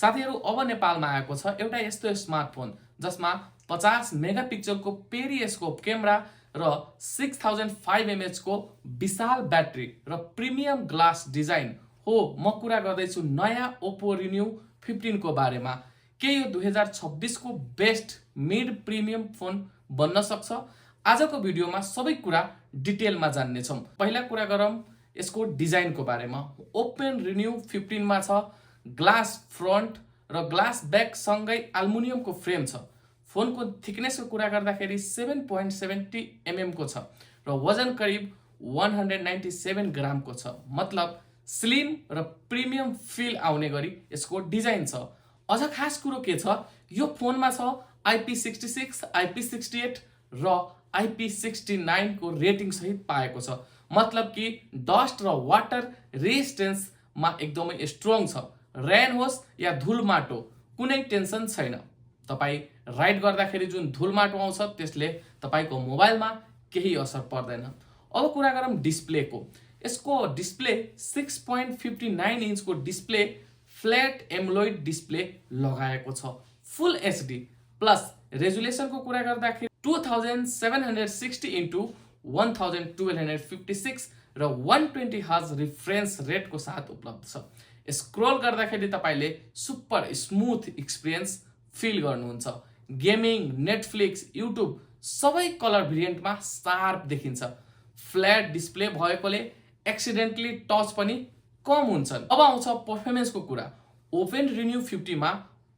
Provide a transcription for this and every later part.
साथीहरु अब नेपालमा आएको छ एउटा यस्तो स्मार्टफोन जसमा 50 मेगापिक्सलको पेरिस्कोप क्यामेरा र 6005 mAh को विशाल ब्याट्री र प्रिमियम ग्लास डिजाइन हो। म कुरा गर्दैछु नयाँ Oppo Reno 15 को बारेमा। के यो 2026 को बेस्ट मिड प्रिमियम फोन बन्न सक्छ? आजको भिडियोमा सबै कुरा डिटेलमा जान्ने छौं। पहिला कुरा गरौँ यसको डिजाइनको बारेमा। Oppo Reno 15 मा छ ग्लास फ्रन्ट र ग्लास ब्याक सँगै एल्युमिनियमको फ्रेम छ। फोनको थिकनेसको कुरा गर्दाखेरि 7.70 mm को छ र वजन करिब 197 ग्रामको छ। मतलब स्लिम र प्रिमियम फिल आउने गरी यसको डिजाइन छ। अझ खास कुरो के छ, यो फोनमा छ IP66, IP68 र IP69 को रेटिङ सहित पाएको छ। मतलब कि डस्ट र वाटर रेजिस्टेन्समा एकदमै स्ट्रङ छ। रेन होस् या धुल माटो कुनै टेन्सन छैन। तपाई राइड गर्दाखेरि जुन धुल माटो आउँछ त्यसले तपाईको मोबाइलमा केही असर पर्दैन। अब कुरा गरौँ डिस्प्लेको। यसको डिस्प्ले 6.59 इन्चको डिस्प्ले फ्ल्याट एमोलेड डिस्प्ले लगाएको छ। फुल एचडी प्लस रेजुलेसनको कुरा गर्दाखेरि 2760 x 1256 र 120 हर्ज रिफ्रेन्स रेटको साथ उपलब्ध छ। स्क्रोल गर्दाखेरि तपाईले सुपर स्मुथ एक्सपिरियन्स फिल गर्नुहुन्छ। गेमिङ, नेटफ्लिक्स, युट्युब सबै कलर भेरिएन्टमा शार्प देखिन्छ। फ्ल्याट डिस्प्ले भएकोले एक्सिडेन्टली टच पनि कम हुन्छन्। अब आउँछ परफर्मेन्सको कुरा। Oppo Reno 50 मा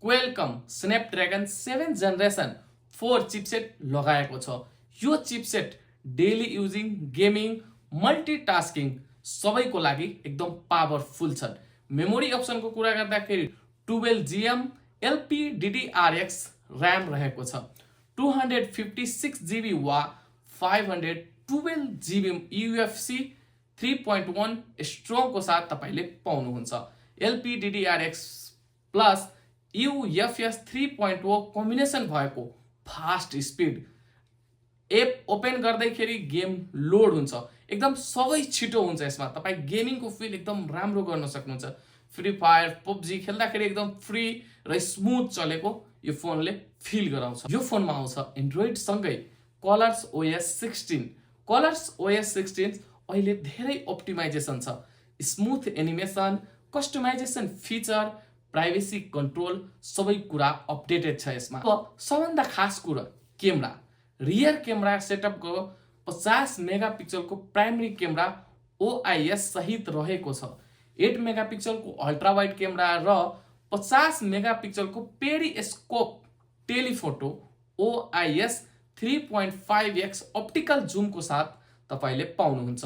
क्वेलकम स्न्यापड्र्यागन 7 जेनेरेसन 4 चिपसेट लगाएको छ। यो chipset daily using, gaming, multitasking सबैको लागि एकदम पावरफुल छन्। मेमोरी अप्सनको कुरा गर्दाखेरि 12GB LPDDR4 RAM रहेको छ। 256GB वा 512GB UFC 3.1 स्ट्रङको साथ तपाईले पाउनुहुन्छ। LPDDR4 प्लस UFS 3.0 कम्बिनेसन भएको फास्ट स्पिड। एप ओपन गर्दैखेरि गेम लोड हुन्छ, एकदम सबै छिटो हुन्छ। यसमा तपाई गेमिङको फिल एकदम राम्रो गर्न सक्नुहुन्छ। फ्री फायर, पबजी खेल्दाखेरि एकदम फ्री र स्मुथ चलेको यो फोनले फिल गराउँछ। यो फोनमा आउँछ एन्ड्रोइड सँगै कलर्स OS 16। कलर्स OS 16 अहिले धेरै अप्टिमाइजेसन छ। Smooth animation, customisation feature, privacy control सबै कुरा अपडेटेड छ यसमा। अब सबभन्दा खास कुरा क्यामेरा। रियर क्यामेरा सेटअपको 50 मेगापिक्सलको प्राइमरी क्यामेरा OIS सहित रहेको छ। 8 मेगापिक्सलको अल्ट्रा वाइड क्यामेरा र 50 मेगापिक्सलको periscope telephoto OIS 3.5x optical जुमको साथ तपाईले पाउनुहुन्छ।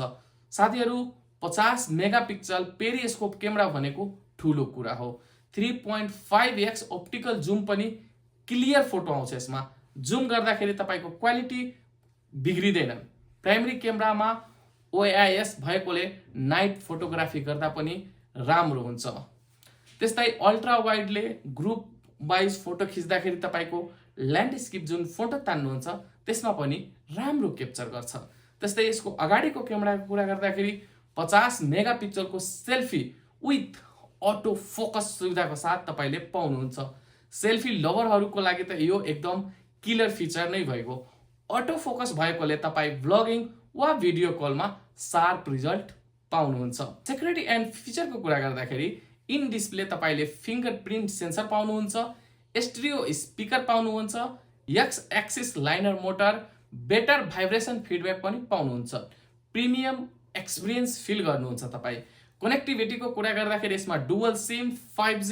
साथीहरु 50 मेगापिक्सल पेरिस्कोप क्यामेरा भनेको ठूलो कुरा हो। 3.5x अप्टिकल जुम पनि क्लियर फोटो आउँछ यसमा। जुम गर्दाखेरि तपाईको क्वालिटी बिग्रिदैन। प्राइमरी क्यामेरामा OIS भएकोले नाइट फोटोग्राफी गर्दा पनि राम्रो हुन्छ। त्यस्तै अल्ट्रा वाइडले ग्रुप वाइज फोटो खिच्दाखेरि तपाईको ल्यान्डस्केप जुन फोटो तान्नुहुन्छ त्यसमा पनि राम्रो क्याप्चर गर्छ। त्यस्तै यसको अगाडिको क्यामेराको कुरा गर्दाखेरि 50 मेगापिक्सलको सेल्फी विथ अटो फोकस सुविधाको साथ तपाईले पाउनुहुन्छ। सेल्फी लभरहरूको लागि त यो एकदम किलर फिचर नै भएको। अटो फोकस भएकोले तपाई ब्लगिङ वा भिडियो कलमा शार्प रिजल्ट पाउनुहुन्छ। सेक्युरिटी एन्ड फिचरको कुरा गर्दाखेरि इन डिस्प्ले तपाईले फिंगरप्रिन्ट सेन्सर पाउनुहुन्छ, स्टिरियो स्पिकर पाउनुहुन्छ, x axis liner motor, better vibration feedback पनि पाउनुहुन्छ। प्रिमियम एक्सपिरियन्स फिल गर्नुहुन्छ तपाई। कनेक्टिभिटीको कुरा गर्दाखेरि यसमा dual SIM, 5G,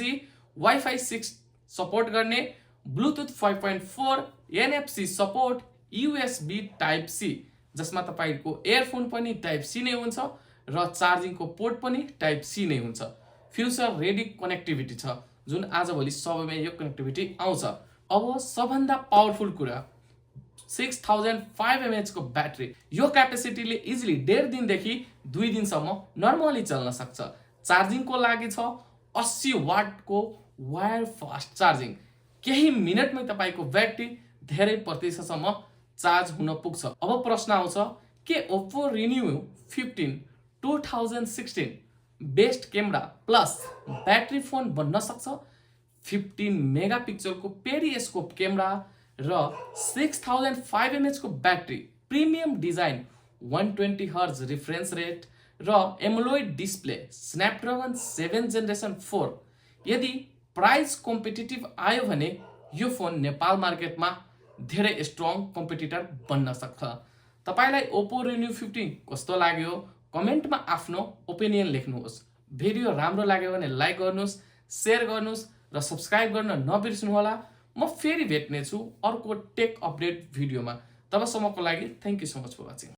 WiFi 6 support गर्ने, Bluetooth 5.4, NFC support, USB type C जसमा तपाईको इयरफोन पनि टाइप C नै हुन्छ र चार्जिङको पोर्ट पनि टाइप C नै हुन्छ। फ्युचर रेडी कनेक्टिभिटी छ जुन आजभोलि सबैमा यो कनेक्टिभिटी आउँछ। अब सबभन्दा पावरफुल कुरा 6005 mAh को ब्याट्री। यो क्यापेसिटीले इजिली 1.5 दिनदेखि 2 दिनसम्म नर्मली चल्न सक्छ। चार्जिङको लागि छ 80 वाटको वायर फास्ट चार्जिङ। केही मिनेटमै तपाईको ब्याट्री धेरै प्रतिशतसम्म चार्ज हुन पुग्छ। अब प्रश्न आउँछ के Oppo Reno 15 2016 best camera plus battery phone बन्न सक्छ? 15 मेगापिक्सलको पेरिस्कोप क्यामेरा र 6500 mAh को battery, premium design, 120 hertz reference rate र एमोलोइड डिस्प्ले, स्न्यापड्रागन 7 जेनेरेसन 4। यदि प्राइस कम्पिटिटिभ आयो भने यो फोन नेपाल मार्केटमा धेरै स्ट्रङ कम्पिटिटर बन्न सक्छ। तपाईलाई ओप्पो रेन्यू 15 कस्तो लाग्यो कमेन्टमा आफ्नो ओपिनियन लेख्नुहोस्। भिडियो राम्रो लाग्यो भने लाइक गर्नुहोस्, शेयर गर्नुहोस् र सब्स्क्राइब गर्न नबिर्सनुहोला। म फेरि भेट्नेछु अर्को टेक अपडेट भिडियोमा। तबसम्मको लागि thank you so much for watching.